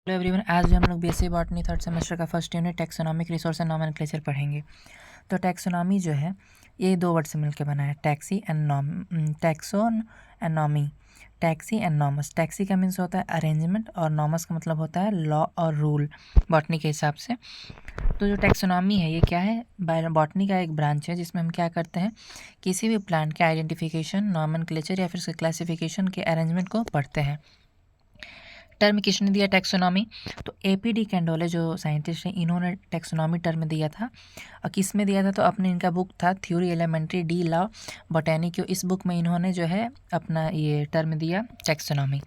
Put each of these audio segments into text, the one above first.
Hello everyone, आज जो हम लोग बीएससी बॉटनी थर्ड सेमेस्टर का first unit taxonomic resource and nomenclature पढ़ेंगे। तो टैक्सोनॉमी जो है ये दो वर्ड से मिलकर बना है, taxi and taxon and nomy. Taxi and nomos, taxi का मीन्स होता है अरेंजमेंट और नॉमस का मतलब होता है लॉ और रूल बॉटनी के हिसाब से। तो जो टैक्सोनॉमी है ये क्या है, बॉटनी का एक ब्रांच है जिसमें हम क्या करते हैं, किसी भी प्लांट के आइडेंटिफिकेशन, नॉमेनक्लेचर या फिर उसके क्लासिफिकेशन के अरेंजमेंट को पढ़ते हैं। टर्म किसने दिया टैक्सोनॉमी? तो एपीडी कैंडोले जो साइंटिस्ट हैं इन्होंने टैक्सोनॉमी टर्म दिया था। और किस में दिया था? तो अपने इनका बुक था theory elementary de la botanique. इस बुक में इन्होंने जो है अपना ये टर्म दिया टैक्सोनॉमी।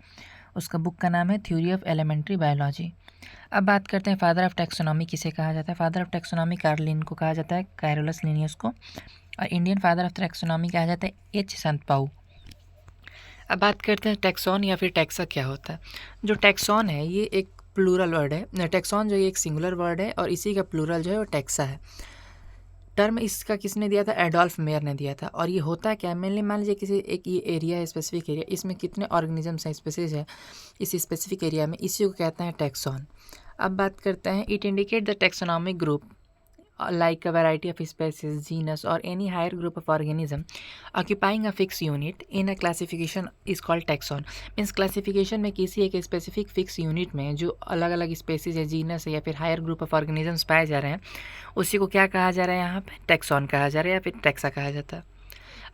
उसका बुक का नाम है थ्योरी ऑफ एलिमेंट्री बायोलॉजी। अब बात करते हैं फादर ऑफ टैक्सोनॉमी किसे कहा जाता है। फादर ऑफ टैक्सोनॉमी कार्ल लिन को कहा जाता है, कैरोलस लिनियस को। और इंडियन फादर ऑफ टैक्सोनॉमी कहा जाता है एच संतपाउ। अब बात करते हैं टैक्सॉन या फिर टैक्सा क्या होता है। जो टैक्सॉन है ये एक प्लूरल वर्ड है। टैक्सॉन जो ये एक सिंगुलर वर्ड है और इसी का प्लूरल जो है वो टैक्सा है। टर्म इसका किसने दिया था? एडोल्फ मेयर ने दिया था। और ये होता है क्या? मेनली मान लीजिए किसी एक ये एरिया है, स्पेसिफिक एरिया, इसमें कितने ऑर्गेनिजम्स हैं, स्पेसीज है इस स्पेसिफिक एरिया में, इसी को कहते हैं टैक्सॉन। अब बात करते हैं it indicate the taxonomic group like a variety of species, genus or any higher group of organism occupying a fixed unit in a classification is called taxon। Means classification में किसी एक स्पेसिफिक फिक्स यूनिट में जो अलग अलग species है, genus है या फिर हायर ग्रुप ऑफ ऑर्गेनिजम्स पाए जा रहे हैं, उसी को क्या कहा जा रहा है? यहाँ पे टैक्सॉन कहा जा रहा है या फिर टैक्सा कहा जाता है।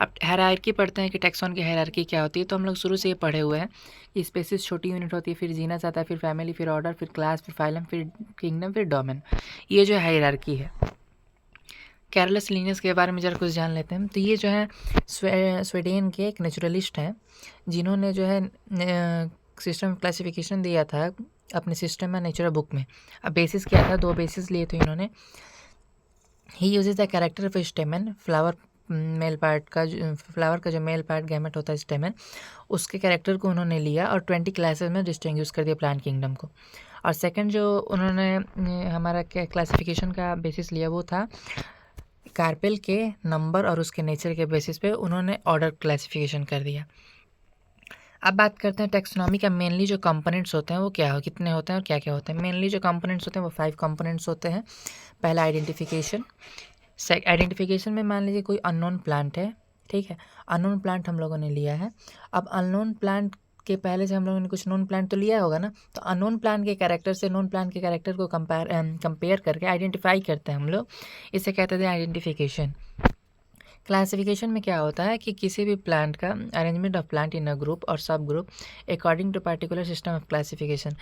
अब हायरार्की पढ़ते हैं कि टैक्सॉन की हायरार्की क्या होती है। तो हम लोग शुरू से ये पढ़े हुए हैं कि स्पेसीज छोटी यूनिट होती है, फिर जीनस आता है, फिर फैमिली, फिर ऑर्डर, फिर क्लास, फिर फाइलम, फिर किंगडम, फिर डोमेन। ये जो हायरार्की है। कैरोलस लिनियस के बारे में ज़रा कुछ जान लेते हैं। तो ये जो है स्वीडन के एक नेचुरलिस्ट हैं जिन्होंने जो है सिस्टम क्लासिफिकेशन दिया था अपने सिस्टम में नेचुरल बुक में। अब बेसिस क्या था? दो बेसिस लिए थे इन्होंने। He uses the character of stamen, flower male part का, फ्लावर का जो मेल पार्ट गैमेट होता है स्टेमन, उसके कैरेक्टर को उन्होंने लिया और 20 क्लासेस में डिस्टिंग्विश कर दिया प्लांट किंगडम को। और सेकंड जो उन्होंने हमारा क्या क्लासिफिकेशन का बेसिस लिया वो था कार्पेल के नंबर और उसके नेचर के बेसिस पे उन्होंने ऑर्डर क्लासिफिकेशन कर दिया। अब बात करते हैं टैक्सोनॉमी का मेनली जो कंपोनेंट्स होते हैं वो क्या हो, कितने होते हैं और क्या क्या होते हैं। मेनली जो कंपोनेंट्स होते हैं वो 5 कंपोनेंट्स होते हैं। पहला आइडेंटिफिकेशन। आइडेंटिफिकेशन में मान लीजिए कोई अननोन प्लांट है, ठीक है, अननोन प्लांट हम लोगों ने लिया है। अब अननोन प्लांट के पहले से हम लोगों ने कुछ नोन प्लांट तो लिया होगा ना, तो अननोन प्लांट के कैरेक्टर से नोन प्लांट के कैरेक्टर को कंपेयर करके आइडेंटिफाई करते हैं हम लोग, इसे कहते हैं आइडेंटिफिकेशन। क्लासिफिकेशन में क्या होता है कि किसी भी प्लांट का arrangement of plant in a group और subgroup according to particular system of classification.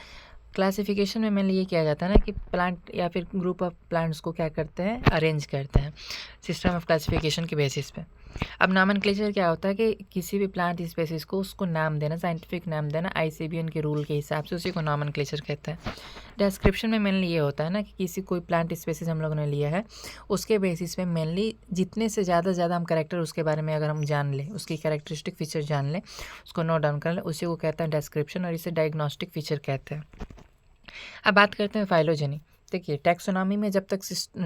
Classification में मेनली ये किया जाता है ना कि प्लांट या फिर ग्रुप ऑफ प्लांट्स को क्या करते हैं, अरेंज करते हैं सिस्टम ऑफ क्लासिफिकेशन के बेसिस पे। अब नॉमेनक्लेचर क्या होता है कि किसी भी प्लांट स्पेसीज को उसको नाम देना, साइंटिफिक नाम देना आईसीबीएन के रूल के हिसाब से, उसी को नॉमेनक्लेचर कहते हैं। डिस्क्रिप्शन में मेनली ये होता है ना कि किसी कोई प्लांट स्पेसीज हम लोगों ने लिया है, उसके बेसिस पे मेनली जितने से ज़्यादा हम कैरेक्टर उसके बारे में अगर हम जान लें, उसकी कैरेक्टरिस्टिक फीचर जान लें, उसको नोट डाउन कर लें, उसी को कहते हैं डिस्क्रिप्शन और इसे डायग्नोस्टिक फीचर कहते हैं। अब बात करते हैं फाइलोजेनी। देखिए टैक्सोनॉमी में जब तक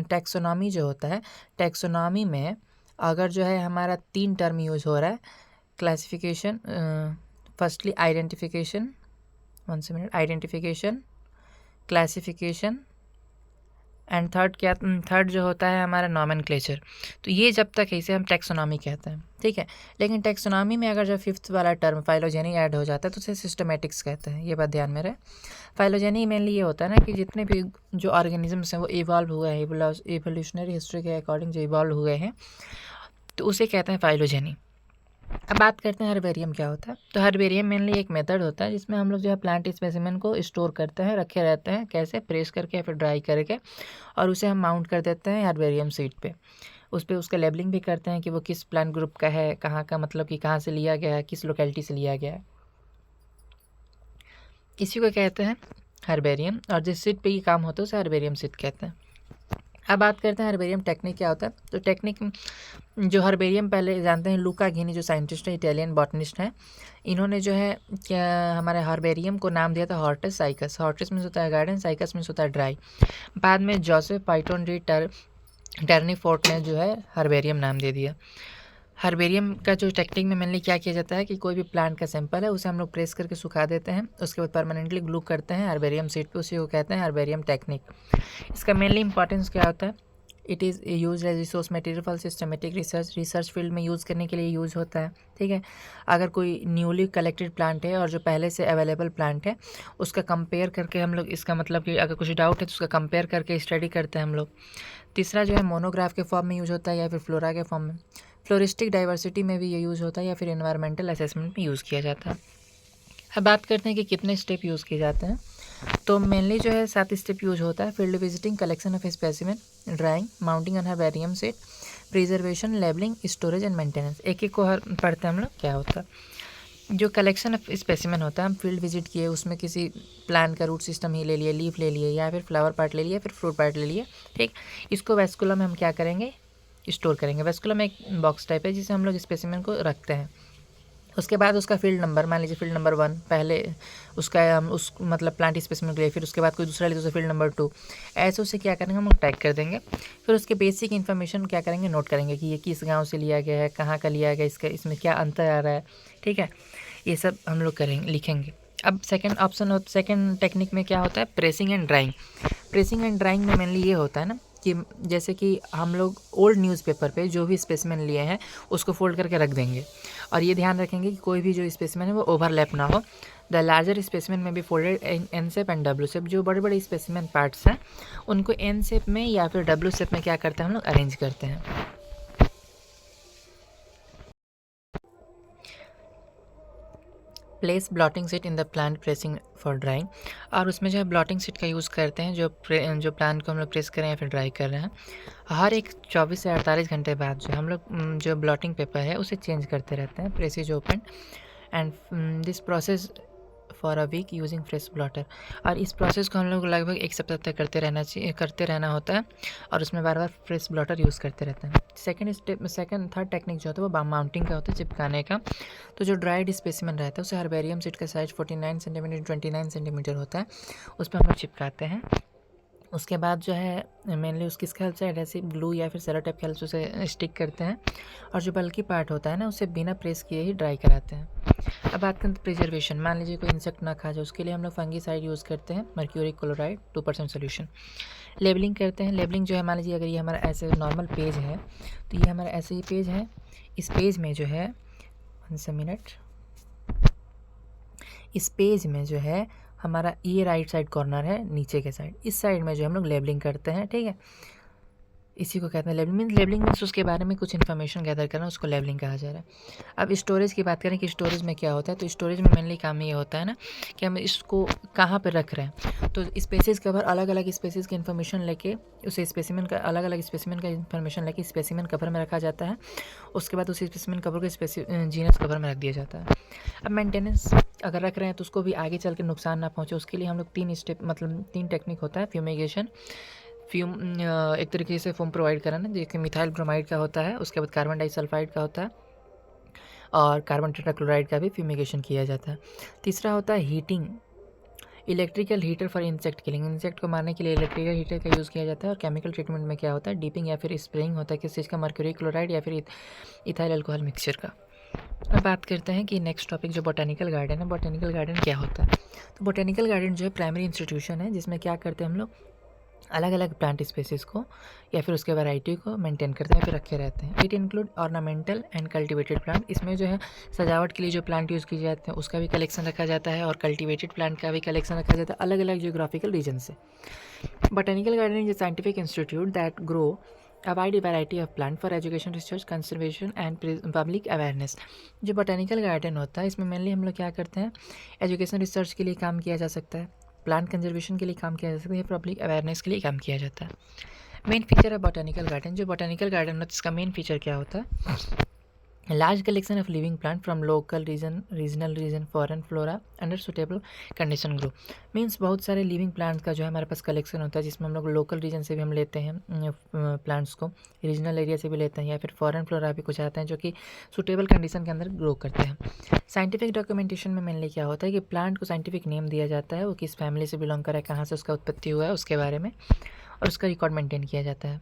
टैक्सोनॉमी जो होता है, टैक्सोनॉमी में अगर जो है हमारा 3 टर्म यूज़ हो रहा है, classification, firstly identification, identification, classification and third जो होता है हमारा नॉमेनक्लेचर। तो ये जब तक है इसे हम टैक्सोनॉमी कहते हैं, ठीक है। लेकिन टैक्सोनॉमी में अगर जो 5th वाला टर्म फाइलोजेनी ऐड हो जाता है तो उसे सिस्टमेटिक्स कहते हैं, ये बात ध्यान में रहे। फाइलोजेनी मेनली ये होता है ना कि जितने भी जो ऑर्गेनिजम्स हैं वो इवॉल्व हुए हैं, इवोल्यूशनरी हिस्ट्री के अकॉर्डिंग जो इवॉल्व हुए हैं, तो उसे कहते हैं फाइलोजेनी। अब बात करते हैं हर्बेरियम क्या होता है। तो हर्बेरियम मेनली एक मेथड होता है जिसमें हम लोग जो है प्लांट स्पेसिमेन को स्टोर करते हैं, रखे रहते हैं, कैसे, प्रेस करके या फिर ड्राई करके, और उसे हम माउंट कर देते हैं हर्बेरियम सीट पे। उस पर उसका लेबलिंग भी करते हैं कि वो किस प्लांट ग्रुप का है, कहाँ का, मतलब कि कहाँ से लिया गया है, किस लोकेलिटी से लिया गया है, इसी को कहते हैं हर्बेरियम। और जिस सीट पे ये काम होता है उसे हर्बेरियम सीट कहते हैं। अब बात करते हैं हर्बेरियम टेक्निक क्या होता है। तो टेक्निक जो हर्बेरियम पहले जानते हैं, लूका घिनी जो साइंटिस्ट है, इटालियन बॉटनिस्ट हैं, इन्होंने जो है क्या हमारे हर्बेरियम को नाम दिया था हॉर्टस साइकस। हॉर्टस मीन्स होता है गार्डन, साइकस मीन्स होता है ड्राई। बाद में जोसेफ पाइटोन डी टर्नीफोर्ट ने जो है हर्बेरियम नाम दे दिया। हर्बेरियम का जो टेक्निक में मेनली क्या किया जाता है कि कोई भी प्लांट का सैंपल है उसे हम लोग प्रेस करके सुखा देते हैं, उसके बाद परमानेंटली ग्लू करते हैं हर्बेरियम सीड पे, उसी को कहते हैं हर्बेरियम टेक्निक। इसका मेनली इंपॉर्टेंस क्या होता है? It is use as resource material for systematic research field में यूज़ करने के लिए यूज़ होता है। ठीक है, अगर कोई न्यूली कलेक्टेड प्लांट है और जो पहले से अवेलेबल प्लांट है उसका कंपेयर करके हम लोग, इसका मतलब कि अगर कुछ डाउट है तो उसका कंपेयर करके स्टडी करते हैं हम लोग। तीसरा जो है मोनोग्राफ के फॉर्म में यूज होता है या फिर फ्लोरा के फॉर्म में। फ्लोरिस्टिक डाइवर्सिटी में भी ये यूज़ होता है या फिर एनवायरमेंटल असेसमेंट में यूज़ किया जाता है। अब बात करते हैं कि कितने स्टेप यूज़ किए जाते हैं। तो मेनली जो है 7 स्टेप यूज होता है। Field visiting, collection of specimen, drawing, mounting on herbarium seed, preservation, labelling, storage and maintenance. एक एक को हर पढ़ते हैं हम लोग क्या होता है। जो कलेक्शन ऑफ स्पेसिमेन होता है, हम फील्ड विजिट किए, उसमें किसी प्लांट का रूट सिस्टम ही ले लिए, लीफ ले लिए या फिर फ्लावर पार्ट ले लिए, फिर फ्रूट पार्ट ले लिए। ठीक, इसको वेस्कुलम में हम क्या करेंगे, स्टोर करेंगे। वेस्कुलम एक बॉक्स टाइप है जिसे हम लोग स्पेसिमेन को रखते हैं। उसके बाद उसका फील्ड नंबर, मान लीजिए फील्ड नंबर 1 पहले उसका हम उस मतलब प्लांट स्पेसिमेन लिए, फिर उसके बाद कोई दूसरा ले तो फील्ड नंबर 2, ऐसे उसे क्या करेंगे हम टैग कर देंगे। फिर उसके बेसिक इन्फॉर्मेशन क्या करेंगे, नोट करेंगे कि ये किस गांव से लिया गया है, कहाँ का लिया गया, इसका इसमें क्या अंतर आ रहा है। ठीक है, ये सब हम लोग करेंगे, लिखेंगे। अब सेकंड ऑप्शन सेकंड टेक्निक में क्या होता है, pressing and drawing. Pressing and drawing में मेनली ये होता है ना कि जैसे कि हम लोग ओल्ड न्यूज़पेपर पे जो भी स्पेसिमेन लिए हैं उसको फोल्ड करके रख देंगे, और ये ध्यान रखेंगे कि कोई भी जो स्पेसिमेन है वो ओवरलैप ना हो। द लार्जर स्पेसिमेन में भी folded in an shape and W shape. जो बड़े बड़े स्पेसिमेन पार्ट्स हैं उनको एन शेप में या फिर डब्ल्यू शेप में क्या करते हैं हम लोग, अरेंज करते हैं। Place blotting seat in the plant pressing for drawing. और उसमें जो है ब्लॉटिंग सीट का यूज़ करते हैं जो प्लांट को हम लोग प्रेस कर रहे हैं या फिर ड्राई कर रहे हैं। हर एक 24 से 48 घंटे बाद जो हम लोग जो ब्लॉटिंग पेपर है उसे चेंज करते रहते हैं। Press is open and this process for a week using fresh blotter. और इस प्रोसेस को हम लोग लगभग एक सप्ताह तक करते रहना होता है, और उसमें बार बार फ्रेश ब्लॉटर यूज़ करते रहते हैं। सेकंड थर्ड टेक्निक जो होता है वो माउंटिंग का होता है, चिपकाने का। तो जो ड्राइड स्पेसिमेन रहता है उसे हर्बेरियम सीट का साइज 49 सेंटीमीटर 29 सेंटीमीटर होता है, उस पर हम लोग चिपकाते हैं। उसके बाद जो है मेनली उसकी इसका हेल्प से एडहेसिव ग्लू या फिर सेलो टेप की हेल्प से उसे स्टिक करते हैं, और जो बल्कि पार्ट होता है ना उसे बिना प्रेस किए ही ड्राई कराते हैं। अब बात करें प्रिजर्वेशन, मान लीजिए कोई इंसेक्ट ना खा जाए, उसके लिए हम लोग फंगीसाइड यूज़ करते हैं, मर्क्यूरी क्लोराइड 2% सोल्यूशन। लेबलिंग करते हैं। लेबलिंग जो है, मान लीजिए अगर ये हमारा ऐसे नॉर्मल पेज है, तो ये हमारा ऐसे ही पेज है। इस पेज में जो है, 1 मिनट, इस पेज में जो है हमारा ये राइट साइड कॉर्नर है, नीचे के साइड, इस साइड में जो हम लोग लेबलिंग करते हैं। ठीक है, इसी को कहते हैं लेबलिंग। लेबलिंग मीन्स उसके बारे में कुछ इन्फॉर्मेशन गैदर करना, उसको लेबलिंग कहा जा रहा है। अब स्टोरेज की बात करें कि स्टोरेज में क्या होता है, तो स्टोरेज में मेनली काम ये होता है ना कि हम इसको कहाँ पर रख रहे हैं। तो स्पेसिस कवर, अलग अलग स्पेसिस की इन्फॉर्मेशन लेके उसे स्पेसिमेन का, अलग अलग स्पेसिमेन का इन्फॉर्मेशन लेके स्पेसिमेन कवर में रखा जाता है। उसके बाद उस स्पेसिमेन कवर को जीनस कवर में रख दिया जाता है। अब मेंटेनेंस अगर रख रहे हैं तो उसको भी आगे चल के नुकसान ना पहुँचे, उसके लिए हम लोग 3 स्टेप मतलब 3 टेक्निक होता है। फ्यूमिगेशन, एक तरीके से फोम प्रोवाइड कराना, जैसे मिथाइल ब्रोमाइड का होता है, उसके बाद कार्बन डाइसल्फाइड का होता है, और कार्बन टेट्राक्लोराइड का भी फ्यूमिगेशन किया जाता है। तीसरा होता है heating, electrical heater for insect killing. Insect को मारने के लिए इलेक्ट्रिकल हीटर का यूज़ किया जाता है। और केमिकल ट्रीटमेंट में क्या होता है, डीपिंग या फिर स्प्रेइंग होता है किस चीज़ का, मर्क्यूरी क्लोराइड या फिर इथाइल अल्कोहल मिक्सचर का। अब बात करते हैं कि नेक्स्ट टॉपिक जो बोटेनिकल गार्डन है, बोटेनिकल गार्डन क्या होता है। तो बोटेनिकल गार्डन जो है प्राइमरी इंस्टीट्यूशन है जिसमें क्या करते हैं हम लोग, अलग अलग प्लांट स्पेसीज को या फिर उसके वैरायटी को मेंटेन करते हैं, फिर रखे रहते हैं। It include ornamental and cultivated plant. इसमें जो है सजावट के लिए जो प्लांट यूज़ किए जाते हैं उसका भी कलेक्शन रखा जाता है, और कल्टीवेटेड प्लांट का भी कलेक्शन रखा जाता है अलग अलग जियोग्राफिकल रीजन से। Botanical garden is a scientific institute that grow a wide variety of plant for education, research, conservation and public awareness। जो बोटेनिकल गार्डन होता है इसमें मेनली हम लोग क्या करते हैं, एजुकेशन रिसर्च के लिए काम किया जा सकता है, प्लांट कंजर्वेशन के लिए काम किया जा सकता है, पब्लिक अवेयरनेस के लिए काम किया जाता है। मेन फीचर है बोटेनिकल गार्डन। जो बोटेनिकल गार्डन होता है इसका मेन फीचर क्या होता है, large collection of living plant from local regional region foreign flora under suitable condition grow. Means बहुत सारे लिविंग प्लांट्स का जो है हमारे पास कलेक्शन होता है, जिसमें हम लोग लोकल रीजन से भी हम लेते हैं प्लांट्स को, रीजनल एरिया से भी लेते हैं, या फिर फॉरेन फ्लोरा भी कुछ आते हैं जो कि सुटेबल कंडीशन के अंदर ग्रो करते हैं। साइंटिफिक डॉक्यूमेंटेशन में मेनली क्या होता है कि प्लांट को साइंटिफिक नेम दिया जाता है, वो किस फैमिली से बिलोंग कर रहा है, कहाँ से उसका उत्पत्ति हुआ है उसके बारे में, और उसका रिकॉर्ड मेंटेन किया जाता है।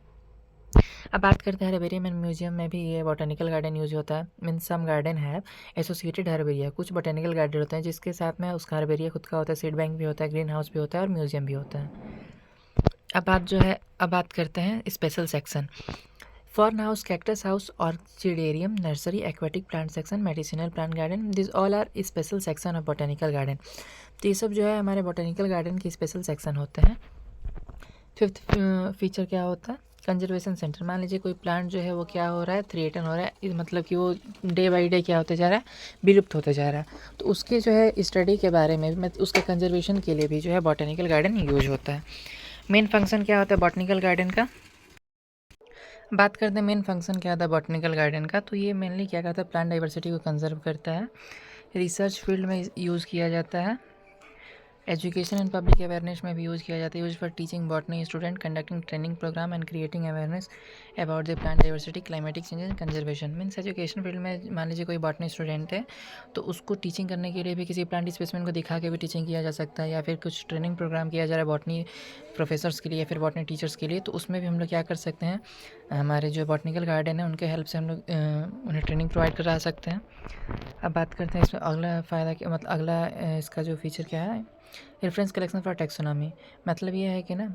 अब बात करते हैं हर्बेरियम एंड म्यूजियम में भी ये बॉटेनिकल गार्डन यूज होता है। मीन सम गार्डन है एसोसिएटेड हर्बेरिया, कुछ बॉटेनिकल गार्डन होते हैं जिसके साथ में उसका हर्बेरिया खुद का होता है, सीड बैंक भी होता है, ग्रीन हाउस भी होता है और म्यूजियम भी होता है। अब बात करते हैं special section. Fern house, cactus house, orchidarium, nursery, aquatic plant section, medicinal plant garden, this all are special section of botanical garden. तो ये सब जो है हमारे बॉटेनिकल गार्डन के स्पेशल सेक्शन होते हैं। फिफ्थ फीचर क्या होता है? Conservation centre. मान लीजिए कोई प्लांट जो है वो क्या हो रहा है, थ्रेटन हो रहा है, मतलब कि वो डे बाई डे क्या होते जा रहा है, विलुप्त होते जा रहा है। तो उसके जो है स्टडी के बारे में उसके कंजर्वेशन के लिए भी जो है बॉटेनिकल गार्डन यूज होता है। मेन फंक्शन क्या होता है बॉटेनिकल गार्डन का? बात करते हैं मेन फंक्शन क्या होता है बॉटेनिकल गार्डन का। तो ये मेनली क्या करता है, प्लांट डाइवर्सिटी को कंजर्व करता है, रिसर्च फील्ड में यूज़ किया जाता है, एजुकेशन एंड पब्लिक अवेयरनेस में भी यूज़ किया जाता है, use for teaching botany student, conducting training program and creating awareness about the plant diversity, climatic change and conservation. Means education field में मान लीजिए कोई बॉटनी स्टूडेंट है तो उसको टीचिंग करने के लिए भी किसी प्लांट स्पेसिमेन को दिखा के भी टीचिंग किया जा सकता है, या फिर कुछ ट्रेनिंग प्रोग्राम किया जा रहा है बॉटनी प्रोफेसर्स के लिए या फिर बॉटनी टीचर्स के लिए, तो उसमें भी हम लोग क्या कर सकते हैं, हमारे जो बॉटनिकल गार्डन है उनके हेल्प से हम लोग उन्हें ट्रेनिंग प्रोवाइड करा सकते हैं। अब बात करते हैं इसमें अगला फ़ायदा क्या, मतलब अगला इसका जो फीचर क्या है, रेफरेंस कलेक्शन फॉर टेक्सोनॉमी। मतलब ये है कि ना,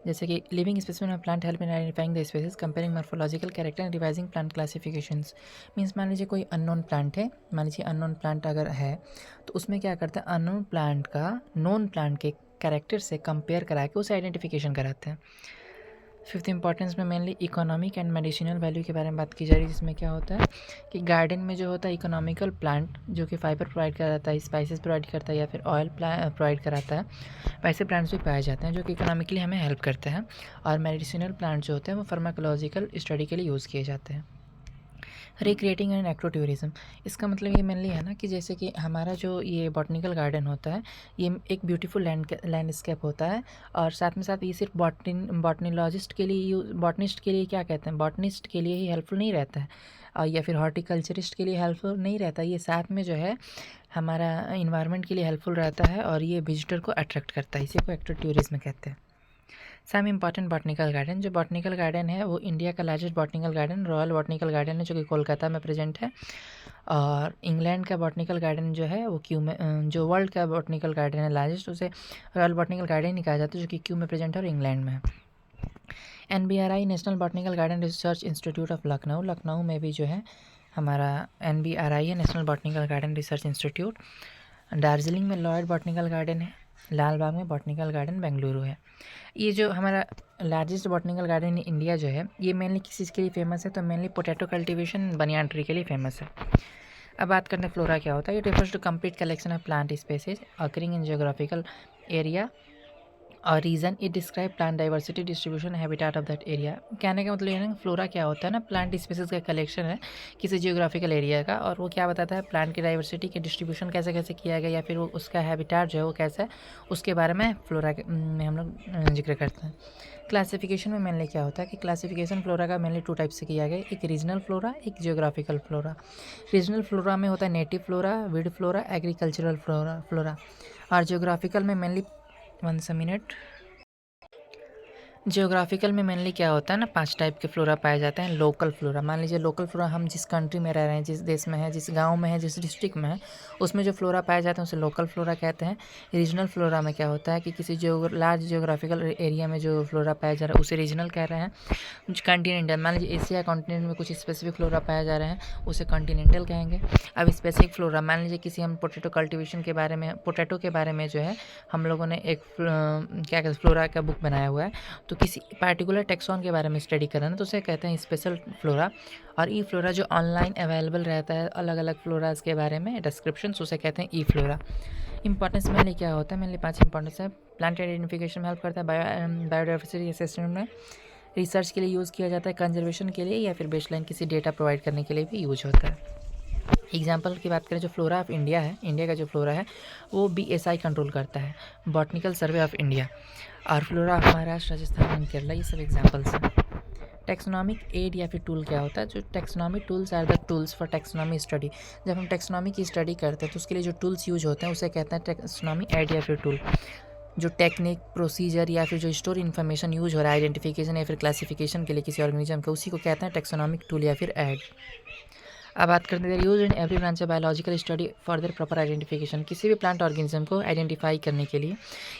जैसे कि living specimen of plant help in identifying the species, comparing morphological character and revising plant classifications. Means मान लीजिए कोई अननोन प्लांट है, मान लीजिए अननोन प्लांट अगर है तो उसमें क्या करते हैं, अननोन प्लांट का नोन प्लांट के कैरेक्टर से कंपेयर करा के उसे आइडेंटिफिकेशन कराते हैं। फिफ्थ इंपॉर्टेंस में mainly economic and medicinal value के बारे में बात की जा रही है, जिसमें क्या होता है कि गार्डन में जो होता है इकोनॉमिकल प्लांट जो कि फाइबर प्रोवाइड कराता है, स्पाइसेस प्रोवाइड करता है या फिर ऑयल प्रोवाइड कराता है, वैसे प्लांट्स भी पाए जाते हैं जो कि इकोनॉमिकली हमें हेल्प करते हैं। और मेडिसिनल प्लांट जो होते हैं वो फार्माकोलॉजिकल स्टडी के लिए यूज़ किए जाते हैं। रिक्रिएटिंग एंड एक्रो टूरिज़्म, इसका मतलब ये मेनली है ना कि जैसे कि हमारा जो ये बॉटनिकल गार्डन होता है ये एक ब्यूटीफुल लैंडस्केप होता है, और साथ में साथ ये सिर्फ बॉटनिलॉजिस्ट के लिए बॉटनिस्ट के लिए क्या कहते हैं, बॉटनिस्ट के लिए ही हेल्पफुल नहीं रहता है, और या फिर हॉर्टिकल्चरिस्ट के लिए हेल्पफुल नहीं रहता, ये साथ में जो है हमारा इन्वायरमेंट के लिए हेल्पफुल रहता है और ये विजिटर को अट्रैक्ट करता है, इसी को एक्रो टूरिज़्म कहते हैं। सम इम्पॉर्टेंट बॉटनिकल गार्डन, जो बॉटनिकल गार्डन है वो इंडिया का largest botanical garden royal botanical garden है जो कि कोलकाता में प्रेजेंट है, और इंग्लैंड का बॉटनिकल गार्डन जो है वो क्यू में, जो वर्ल्ड का बॉटनिकल गार्डन है लार्जेस्ट उसे रॉयल बॉटनिकल गार्डन ही कहा जाता है जो कि क्यू में प्रेजेंट है और इंग्लैंड में है। NBRI national botanical garden research institute of Lucknow, Lucknow में भी जो है हमारा NBRI है, national botanical garden research institute. Darjeeling में लॉयड बॉटनिकल गार्डन है, लाल बाग में बॉटनिकल गार्डन बेंगलुरु है। ये जो हमारा largest botanical garden in India जो है ये मेनली किस चीज़ के लिए फेमस है, तो mainly potato cultivation banyan tree के लिए फेमस है। अब बात करते हैं फ्लोरा क्या होता है। ये refers to complete collection of plant species occurring in geographical area और region it describe plant diversity distribution habitat of that area. कहने का मतलब ये ना, फ्लोरा क्या होता है ना, प्लांट स्पीसीज का कलेक्शन है किसी जियोग्राफिकल एरिया का, और वो क्या बताता है प्लांट की डाइवर्सिटी के डिस्ट्रीब्यूशन कैसे कैसे किया गया या फिर वो उसका हैबिटेट जो है वो कैसा है, उसके बारे में फ्लोरा में हम लोग जिक्र करते हैं। क्लासिफिकेशन में मेनली क्या होता है कि क्लासिफिकेशन फ्लोरा का मेनली 2 टाइप से किया गया, एक रीजनल फ्लोरा, एक जियोग्राफिकल फ्लोरा। रीजनल फ्लोरा में होता है native flora, weed flora, agricultural flora, और जियोग्राफिकल में मेनली जियोग्राफिकल में मेनली क्या होता है ना, 5 टाइप के फ्लोरा पाए जाते हैं। लोकल फ्लोरा, मान लीजिए लोकल फ्लोरा हम जिस कंट्री में रह रहे हैं, जिस देश में है, जिस गांव में है, जिस डिस्ट्रिक्ट में है, उसमें जो फ्लोरा पाए जाते हैं उसे लोकल फ्लोरा कहते हैं। रीजनल फ्लोरा में क्या होता है कि किसी लार्ज जियोग्राफिकल एरिया में जो फ्लोरा पाया जा रहा है उसे रीजनल कह रहे हैं। कॉन्टिनेंटल, मान लीजिए एशिया कॉन्टिनेंट में कुछ स्पेसिफिक फ्लोरा पाया जा रहे हैं उसे कॉन्टिनेंटल कहेंगे। अब स्पेसिफिक फ्लोरा, मान लीजिए किसी हम पोटैटो कल्टीवेशन के बारे में, पोटैटो के बारे में जो है हम लोगों ने एक क्या कहते हैं फ्लोरा का बुक बनाया हुआ है, तो किसी पार्टिकुलर टेक्सॉन के बारे में स्टडी कर रहे हैं तो उसे कहते हैं स्पेशल फ्लोरा। और ई फ्लोरा जो ऑनलाइन अवेलेबल रहता है अलग अलग फ्लोराज के बारे में डिस्क्रिप्शन, उसे कहते हैं ई फ्लोरा। इंपॉर्टेंस मेनली क्या होता है, मेनली 5 इंपॉर्टेंस है। प्लांट आइडेंटिफिकेशन में हेल्प करता है, बायोडाइवर्सिटी असेसमेंट में, रिसर्च के लिए यूज़ किया जाता है, कंजर्वेशन के लिए, या फिर बेसलाइन किसी डेटा प्रोवाइड करने के लिए भी यूज होता है। एग्जाम्पल की बात करें, जो फ्लोरा ऑफ इंडिया है, इंडिया का जो फ्लोरा है वो BSI कंट्रोल करता है, बॉटनिकल सर्वे ऑफ इंडिया, और flora of Maharashtra, Rajasthan and Kerala, ये सब एग्जाम्पल्स हैं। टेक्सोनॉमिक एड या फिर टूल क्या होता है, जो taxonomic tools are the tools for taxonomy study. जब हम टेक्सोनॉमी की स्टडी करते हैं तो उसके लिए जो टूल्स यूज होते हैं उसे कहते हैं टेक्सोनॉमी एड या फिर टूल। जो टेक्निक, प्रोसीजर या फिर जो स्टोर इन्फॉर्मेशन यूज हो रहा है आइडेंटिफिकेशन या फिर क्लासिफिकेशन के लिए किसी ऑर्गेनिज्म का, उसी को कहते हैं टेक्सोनॉमिक टूल या फिर ऐड। अब बात करते हैं use in every branch of biological study for their proper identification. किसी भी प्लांट ऑर्गेनिज्म को आइडेंटिफाई करने के लिए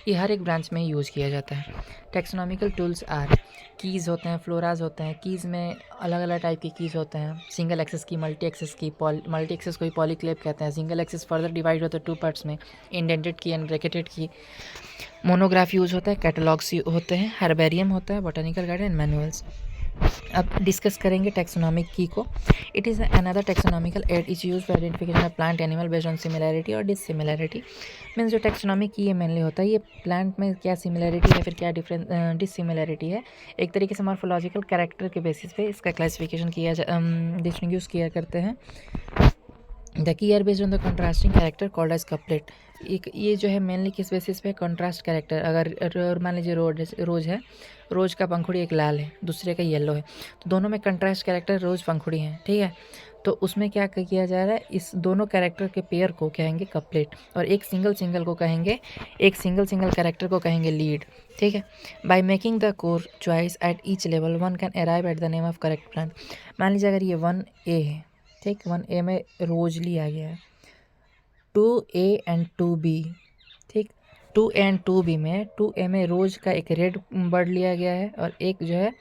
ये हर एक ब्रांच में यूज़ किया जाता है। टेक्सोनॉमिकल टूल्स आर, कीज़ होते हैं, फ्लोराज होते हैं। कीज़ में अलग अलग टाइप के कीज़ होते हैं, सिंगल एक्सेस की, मल्टी एक्सेस की। मल्टी एक्सेस को ही पॉलीक्लेप कहते हैं। सिंगल एक्सेस फर्दर डिवाइड होता है 2 पार्ट्स में, इंडेंटेड की एंड ब्रैकेटेड की। मोनोग्राफ यूज़ होता है, कैटलॉग्स होते हैं, हर्बेरियम होता है, बॉटनिकल गार्डन एंड मैनुअल्स। अब डिस्कस करेंगे टेक्सोनॉमिक की को। It is another taxonomical add is use for identification of plant animal based on similarity और डिससिमिलैरिटी। मीन्स जो टेक्सोनॉमिक की ये मेनली होता है, ये प्लांट में क्या सिमिलैरिटी है फिर क्या डिससिमिलैरिटी है, एक तरीके से मॉर्फोलॉजिकल कैरेक्टर के बेसिस पे इसका क्लासिफिकेशन किया डिस्टिंग्विश किया करते हैं। The key are based on the contrasting character called as couplet. एक ये जो है मेनली किस बेसिस पे, कंट्रास्ट कैरेक्टर। अगर मान लीजिए रोज है, रोज का पंखुड़ी एक लाल है, दूसरे का येलो है, तो दोनों में कंट्रास्ट कैरेक्टर रोज पंखुड़ी हैं, ठीक है। तो उसमें क्या किया जा रहा है, इस दोनों कैरेक्टर के पेयर को कहेंगे कपलेट, और एक सिंगल को कहेंगे, एक सिंगल कैरेक्टर को कहेंगे लीड, ठीक है। By making the core choice at each level one can arrive at the name of correct plant. मान लीजिए अगर ये 1A है, ठीक, 1A में रोज लिया गया है, 2A एंड 2B, ठीक। 2A एंड 2B में 2A में रोज का एक रेड बर्ड लिया गया है और एक जो है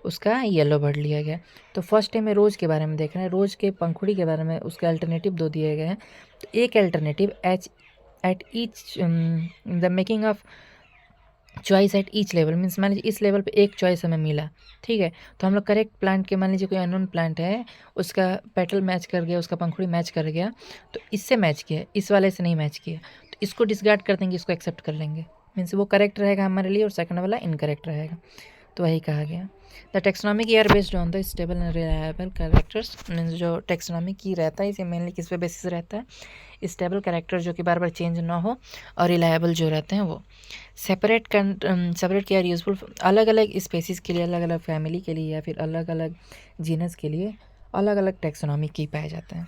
उसका येलो बर्ड लिया गया। तो फर्स्ट ए में रोज के बारे में देख रहे हैं, रोज के पंखुड़ी के बारे में उसके अल्टरनेटिव 2 दिए गए हैं। तो एक alternative at each the making of choice at each level, means मान लीजिए इस लेवल पे एक चॉइस हमें मिला, ठीक है। तो हम लोग करेक्ट प्लांट के, मान लीजिए कोई अननोन प्लांट है, उसका पेटल मैच कर गया, उसका पंखुड़ी मैच कर गया, तो इससे मैच किया, इस वाले से नहीं मैच किया, तो इसको डिसगार्ड कर देंगे, इसको एक्सेप्ट कर लेंगे, मीन्स वो करेक्ट रहेगा हमारे लिए और सेकंड वाला इनकरेक्ट रहेगा। तो वही कहा गया। The taxonomic key are based on the stable and reliable characters. Means जो टेक्सोनॉमिक की रहता है, इसे मेनली किस पे बेसिस रहता है, स्टेबल कैरेक्टर जो कि बार बार चेंज ना हो, और रिलायबल जो रहते हैं वो। सेपरेट की आर यूजफुल अलग अलग स्पेसीज के लिए, अलग अलग फैमिली के लिए, या फिर अलग अलग जीनस के लिए अलग अलग टेक्सोनॉमिक की पाए जाते हैं।